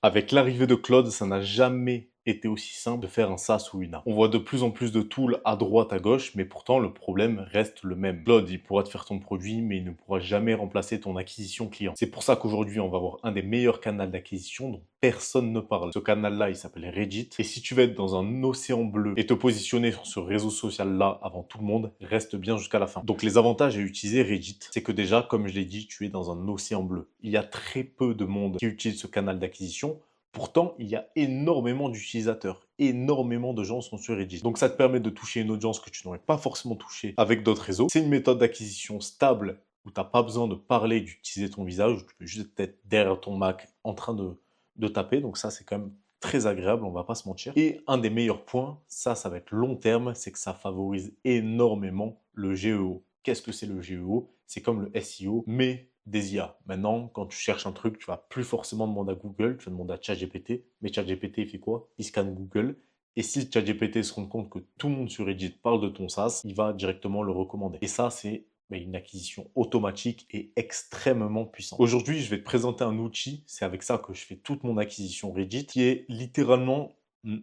Avec l'arrivée de Claude, ça n'a jamais été aussi simple de faire un SaaS ou une app. On voit de plus en plus de tools à droite, à gauche, mais pourtant le problème reste le même. Claude, il pourra te faire ton produit, mais il ne pourra jamais remplacer ton acquisition client. C'est pour ça qu'aujourd'hui, on va avoir un des meilleurs canaux d'acquisition dont personne ne parle. Ce canal-là, il s'appelle Reddit. Et si tu veux être dans un océan bleu et te positionner sur ce réseau social-là avant tout le monde, reste bien jusqu'à la fin. Donc les avantages à utiliser Reddit, c'est que déjà, comme je l'ai dit, tu es dans un océan bleu. Il y a très peu de monde qui utilise ce canal d'acquisition. Pourtant, il y a énormément d'utilisateurs, énormément de gens sont sur Reddit. Donc ça te permet de toucher une audience que tu n'aurais pas forcément touchée avec d'autres réseaux. C'est une méthode d'acquisition stable où tu n'as pas besoin de parler, d'utiliser ton visage, où tu peux juste être derrière ton Mac en train de taper. Donc ça, c'est quand même très agréable, on va pas se mentir. Et un des meilleurs points, ça va être long terme, c'est que ça favorise énormément le GEO. Qu'est-ce que c'est le GEO? C'est comme le SEO, mais des IA. Maintenant, quand tu cherches un truc, tu vas plus forcément demander à Google, tu vas demander à ChatGPT. Mais ChatGPT, il fait quoi? Il scanne Google. Et si ChatGPT se rend compte que tout le monde sur Reddit parle de ton SaaS, il va directement le recommander. Et ça, c'est une acquisition automatique et extrêmement puissante. Aujourd'hui, je vais te présenter un outil, c'est avec ça que je fais toute mon acquisition Reddit, qui est littéralement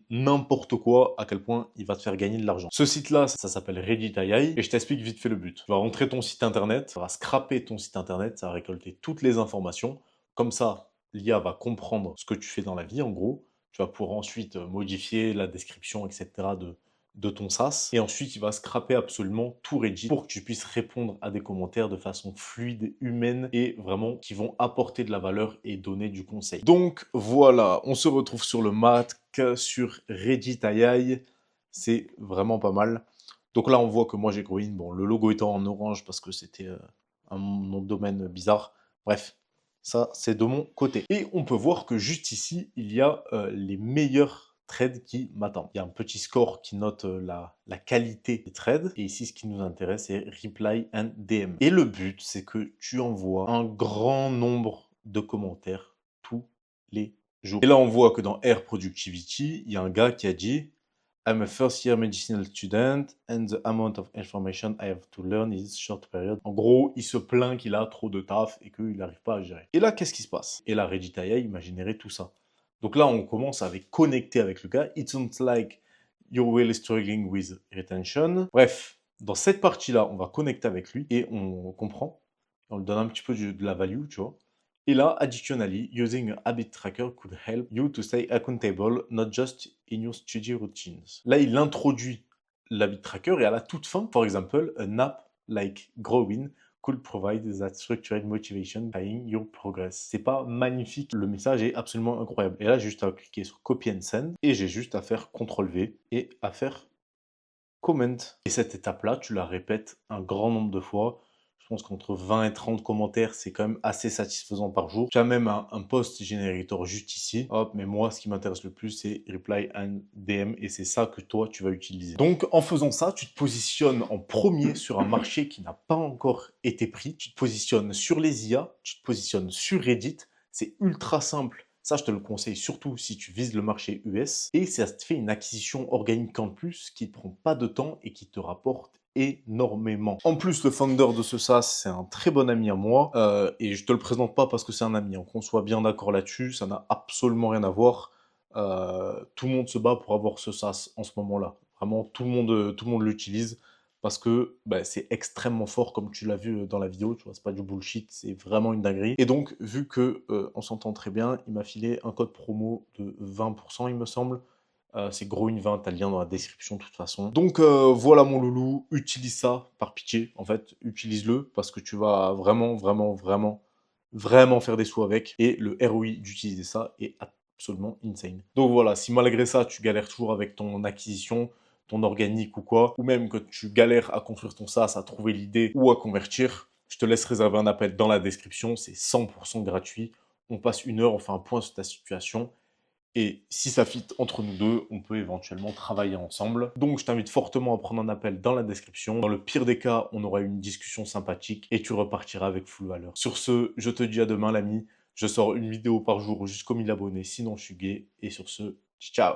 n'importe quoi, à quel point il va te faire gagner de l'argent. Ce site-là, ça s'appelle Reddit AI, et je t'explique vite fait le but. Tu vas rentrer ton site internet, ça va scraper ton site internet, ça va récolter toutes les informations. Comme ça, l'IA va comprendre ce que tu fais dans la vie, en gros. Tu vas pouvoir ensuite modifier la description, etc. de ton SaaS. Et ensuite, il va scraper absolument tout Reddit pour que tu puisses répondre à des commentaires de façon fluide, humaine et vraiment qui vont apporter de la valeur et donner du conseil. Donc voilà, on se retrouve sur le Mac, sur Reddit AI. C'est vraiment pas mal. Donc là, on voit que moi j'ai growin. Bon, le logo étant en orange parce que c'était un nom de domaine bizarre. Bref, ça, c'est de mon côté. Et on peut voir que juste ici, il y a les meilleurs trades qui m'attendent. Il y a un petit score qui note la qualité des trades. Et ici, ce qui nous intéresse, c'est Reply and DM. Et le but, c'est que tu envoies un grand nombre de commentaires tous les jours. Et là, on voit que dans Air Productivity, il y a un gars qui a dit I'm a first year medicinal student and the amount of information I have to learn is short period. En gros, il se plaint qu'il a trop de taf et qu'il n'arrive pas à gérer. Et là, qu'est-ce qui se passe? Et là, Reddit AI, il m'a généré tout ça. Donc là, on commence à connecter avec le gars. It sounds like you're really struggling with retention. Bref, dans cette partie-là, on va connecter avec lui et on comprend. On lui donne un petit peu de la value, tu vois. Et là, additionally, using a habit tracker could help you to stay accountable, not just in your studio routines. Là, il introduit l'habit tracker et à la toute fin, for example, an app like Growin could provide that structured motivation buying your progress. C'est pas magnifique, le message est absolument incroyable. Et là, j'ai juste à cliquer sur copy and send et j'ai juste à faire CTRL-V et à faire comment. Et cette étape-là, tu la répètes un grand nombre de fois. Je pense qu'entre 20 et 30 commentaires, c'est quand même assez satisfaisant par jour. Tu as même un post générateur juste ici. Hop, mais moi, ce qui m'intéresse le plus, c'est Reply and DM. Et c'est ça que toi, tu vas utiliser. Donc, en faisant ça, tu te positionnes en premier sur un marché qui n'a pas encore été pris. Tu te positionnes sur les IA, tu te positionnes sur Reddit. C'est ultra simple. Ça, je te le conseille surtout si tu vises le marché US. Et ça te fait une acquisition organique en plus qui ne prend pas de temps et qui te rapporte énormément. En plus, le founder de ce SaaS, c'est un très bon ami à moi. Et je te le présente pas parce que c'est un ami. Hein. Qu'on soit bien d'accord là-dessus, ça n'a absolument rien à voir. Tout le monde se bat pour avoir ce SaaS en ce moment-là. Vraiment, tout le monde l'utilise parce que c'est extrêmement fort, comme tu l'as vu dans la vidéo, tu vois, c'est pas du bullshit, c'est vraiment une dinguerie. Et donc, vu que on s'entend très bien, il m'a filé un code promo de 20%, il me semble. C'est Growin20, t'as le lien dans la description de toute façon. Donc voilà mon loulou, utilise ça par pitié, en fait, utilise-le parce que tu vas vraiment, vraiment, vraiment, vraiment faire des sous avec. Et le ROI d'utiliser ça est absolument insane. Donc voilà, si malgré ça, tu galères toujours avec ton acquisition, ton organique ou quoi, ou même que tu galères à construire ton SaaS, à trouver l'idée ou à convertir, je te laisse réserver un appel dans la description, c'est 100% gratuit. On passe 1 heure, on fait un point sur ta situation. Et si ça fit entre nous deux, on peut éventuellement travailler ensemble. Donc je t'invite fortement à prendre un appel dans la description. Dans le pire des cas, on aura une discussion sympathique et tu repartiras avec full valeur. Sur ce, je te dis à demain l'ami. Je sors une vidéo par jour jusqu'aux 1000 abonnés, sinon je suis gay. Et sur ce, ciao.